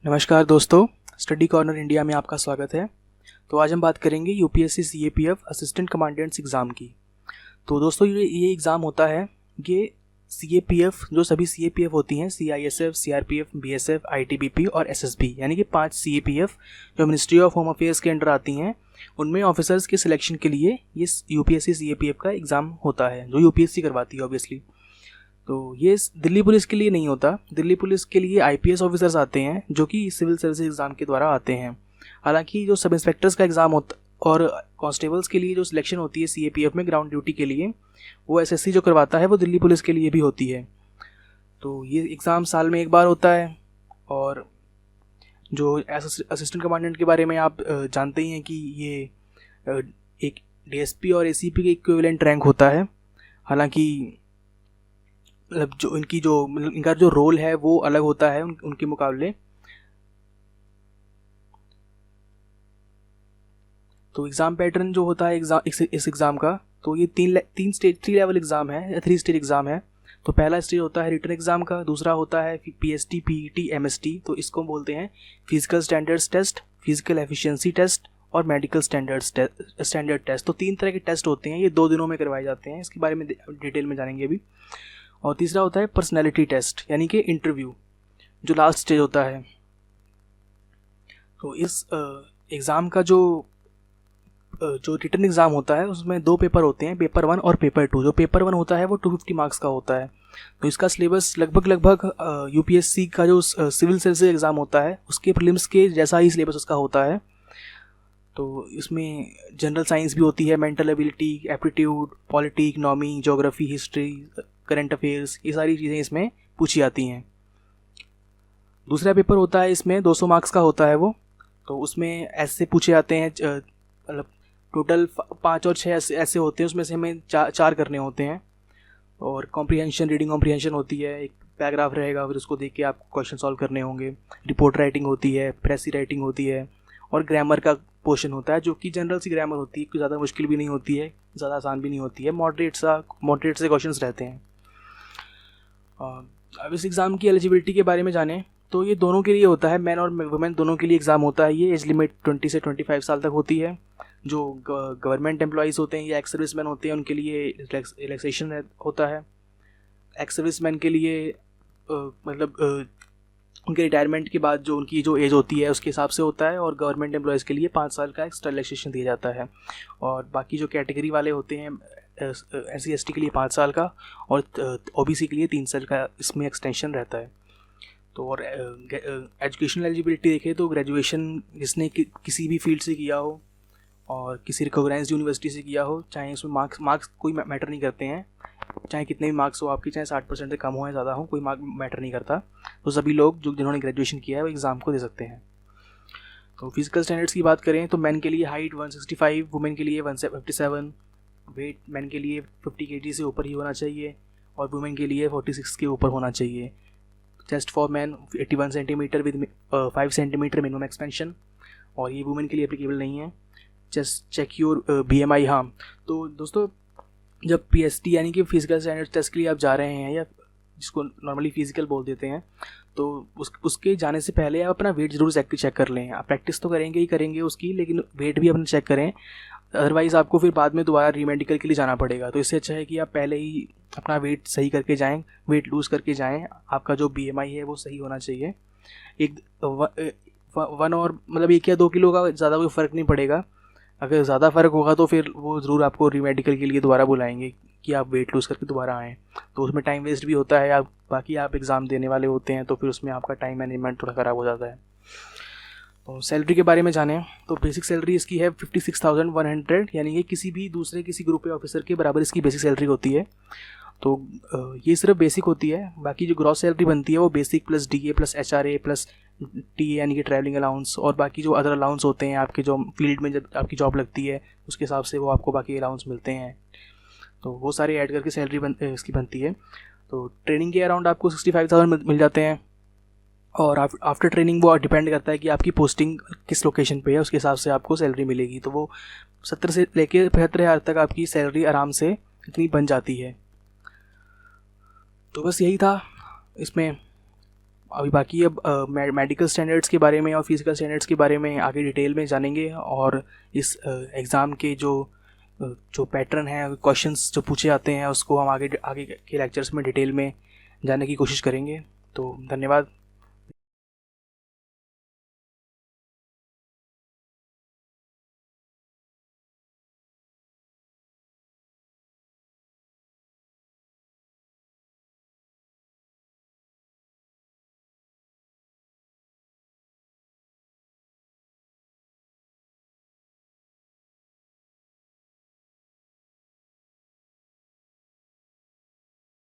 नमस्कार दोस्तों, study corner India में आपका स्वागत है। तो आज हम बात करेंगे UPSC CAPF assistant commandants exam की। तो दोस्तों ये एग्ज़ाम होता है, ये सीएपीएफ जो सभी सीएपीएफ होती हैं, सीआईएसएफ, सीआरपीएफ, बीएसएफ, आईटीबीपी और एसएसबी, यानी कि 5 सीएपीएफ जो मिनिस्ट्री ऑफ होम अफेयर्स के अंडर आती हैं, उनमें ऑफिसर्स के सिलेक्शन के लिए ये यूपीएससी सीएपीएफ का एग्ज़ाम होता है, जो यूपीएससी करवाती है ऑब्वियसली। तो ये दिल्ली पुलिस के लिए नहीं होता। दिल्ली पुलिस के लिए आईपीएस ऑफिसर्स आते हैं जो कि सिविल सर्विस एग्ज़ाम के द्वारा आते हैं। हालांकि जो सब इंस्पेक्टर्स का एग्ज़ाम होता और कांस्टेबल्स के लिए जो सिलेक्शन होती है सीएपीएफ में ग्राउंड ड्यूटी के लिए, वो एसएससी जो करवाता है वो दिल्ली पुलिस के लिए भी होती है। तो ये एग्ज़ाम साल में एक बार होता है। और जो असिस्टेंट कमांडेंट के बारे में आप जानते ही हैं कि ये एक डीएसपी और एसीपी के इक्विवेलेंट रैंक होता है। हालांकि मतलब इनका जो रोल है वो अलग होता है उनके मुकाबले। तो एग्ज़ाम पैटर्न जो होता है इस एग्ज़ाम का, तो ये थ्री लेवल एग्ज़ाम है, 3 स्टेज एग्ज़ाम है। तो पहला स्टेज होता है रिटन एग्ज़ाम का, दूसरा होता है पीएसटी, पीईटी, एमएसटी। तो इसको बोलते हैं physical standards test, physical efficiency test और मेडिकल स्टैंडर्ड टेस्ट। तो 3 तरह के टेस्ट होते हैं, ये 2 दिनों में करवाए जाते हैं। इसके बारे में डिटेल में जानेंगे अभी। और तीसरा होता है पर्सनैलिटी टेस्ट, यानी कि इंटरव्यू, जो लास्ट स्टेज होता है। तो इस एग्ज़ाम का जो रिटन एग्ज़ाम होता है उसमें 2 पेपर होते हैं, पेपर 1 और पेपर 2। जो पेपर 1 होता है वो 250 मार्क्स का होता है। तो इसका सिलेबस लगभग यूपीएससी का जो सिविल सर्विस एग्ज़ाम होता है उसके प्रीलिम्स के जैसा ही सिलेबस उसका होता है। तो इसमें जनरल साइंस भी होती है, mental ability, aptitude, polity, economy, geography, history, current affairs, ये सारी चीज़ें इसमें पूछी जाती हैं। दूसरा पेपर होता है, इसमें 200 मार्क्स का होता है वो। तो उसमें ऐसे पूछे जाते हैं, मतलब टोटल 5 और 6 ऐसे होते हैं, उसमें से हमें 4 करने होते हैं। और कॉम्प्रिहेंशन, रीडिंग कॉम्प्रिहेंशन होती है, एक पैराग्राफ रहेगा, फिर उसको देख के आपको क्वेश्चन सॉल्व करने होंगे। रिपोर्ट राइटिंग होती है, प्रेसी राइटिंग होती है, और ग्रामर का पोर्शन होता है, जो कि जनरल सी ग्रामर होती है, कोई ज़्यादा मुश्किल भी नहीं होती है, ज़्यादा आसान भी नहीं होती है, मॉडरेट से क्वेश्चंस रहते हैं। अब इस एग्ज़ाम की एलिजिबिलिटी के बारे में जानें तो ये दोनों के लिए होता है, मैन और वुमेन दोनों के लिए एग्ज़ाम होता है। ये एज लिमिट 20 से 25 साल तक होती है। जो गवर्नमेंट एम्प्लॉइज़ होते हैं या एक्स सर्विसमैन होते हैं उनके लिए रिलैक्सेशन होता है। एक्स सर्विसमैन के लिए उनके रिटायरमेंट के बाद जो उनकी जो एज होती है उसके हिसाब से होता है। और गवर्नमेंट एम्प्लॉइज़ के लिए 5 साल का एक्स्ट्रा रिलैक्सेशन दिया जाता है। और बाकी जो कैटेगरी वाले होते हैं, SC ST के लिए 5 साल का, और OBC के लिए 3 साल का इसमें एक्सटेंशन रहता है। तो और एजुकेशनल एलिजिबिलिटी देखें तो ग्रेजुएशन जिसने किसी भी फील्ड से किया हो और किसी रिकॉग्नाइज्ड यूनिवर्सिटी से किया हो, चाहे उसमें मार्क्स कोई मैटर नहीं करते हैं, चाहे कितने भी मार्क्स हो आपकी, चाहे 60% से कम हो या ज़्यादा हो, कोई मार्क मैटर नहीं करता। तो सभी लोग जिन्होंने ग्रेजुएशन किया है वो एग्ज़ाम को दे सकते हैं। तो फिजिकल स्टैंडर्ड्स की बात करें तो मैन के लिए हाइट 165, वुमेन के लिए 157, वेट मैन के लिए 50 kg से ऊपर ही होना चाहिए और वुमेन के लिए 46 के ऊपर होना चाहिए। Chest for man 81 centimetre with 5 centimetre minimum expansion, और ये वुमेन के लिए एप्लीकेबल नहीं है। Check your BMI। हाँ, तो दोस्तों जब PST यानी कि फिजिकल स्टैंडर्ड टेस्ट के लिए आप जा रहे हैं, या जिसको नॉर्मली फिजिकल बोल देते हैं, तो उसके जाने से पहले आप अपना वेट ज़रूर चेक कर लें। आप प्रैक्टिस तो करेंगे ही करेंगे उसकी, लेकिन वेट भी अपना चेक करें, अदरवाइज़ आपको फिर बाद में दोबारा रीमेडिकल के लिए जाना पड़ेगा। तो इससे अच्छा है कि आप पहले ही अपना वेट सही करके जाएं, वेट लूज़ करके जाएं। आपका जो BMI है वो सही होना चाहिए। एक 1 और मतलब 1 या 2 किलो का ज़्यादा कोई फ़र्क नहीं पड़ेगा। अगर ज़्यादा फ़र्क होगा तो फिर वो ज़रूर आपको रीमेडिकल के लिए दोबारा बुलाएंगे कि आप वेट लूज़ करके दोबारा आएँ। तो उसमें टाइम वेस्ट भी होता है, बाकी आप एग्ज़ाम देने वाले होते हैं, तो फिर उसमें आपका टाइम मैनेजमेंट थोड़ा ख़राब हो जाता है। तो सैलरी के बारे में जानें तो बेसिक सैलरी इसकी है 56,100, यानी कि किसी ग्रुप ऑफिसर के बराबर इसकी बेसिक सैलरी होती है। तो ये सिर्फ बेसिक होती है। बाकी जो ग्रॉस सैलरी बनती है वो basic plus DA plus HRA plus TA यानी कि ट्रैवलिंग अलाउंस, और बाकी जो अदर अलाउंस होते हैं आपके जो फील्ड में जब आपकी जॉब लगती है उसके हिसाब से वो आपको बाकी अलाउंस मिलते हैं। तो वो सारे ऐड करके सैलरी इसकी बनती है। तो ट्रेनिंग के अराउंड आपको 65,000 मिल जाते हैं। और आफ्टर ट्रेनिंग वो डिपेंड करता है कि आपकी पोस्टिंग किस लोकेशन पे है, उसके हिसाब से आपको सैलरी मिलेगी। तो वो 70 से लेके 75,000 तक आपकी सैलरी आराम से इतनी बन जाती है। तो बस यही था इसमें अभी बाकी अब मेडिकल स्टैंडर्ड्स के बारे में और फिजिकल स्टैंडर्ड्स के बारे में आगे डिटेल में जानेंगे, और इस एग्ज़ाम के जो पैटर्न है, क्वेश्चंस जो पूछे जाते हैं, उसको हम आगे आगे के लेक्चर्स में डिटेल में जानने की कोशिश करेंगे। तो धन्यवाद।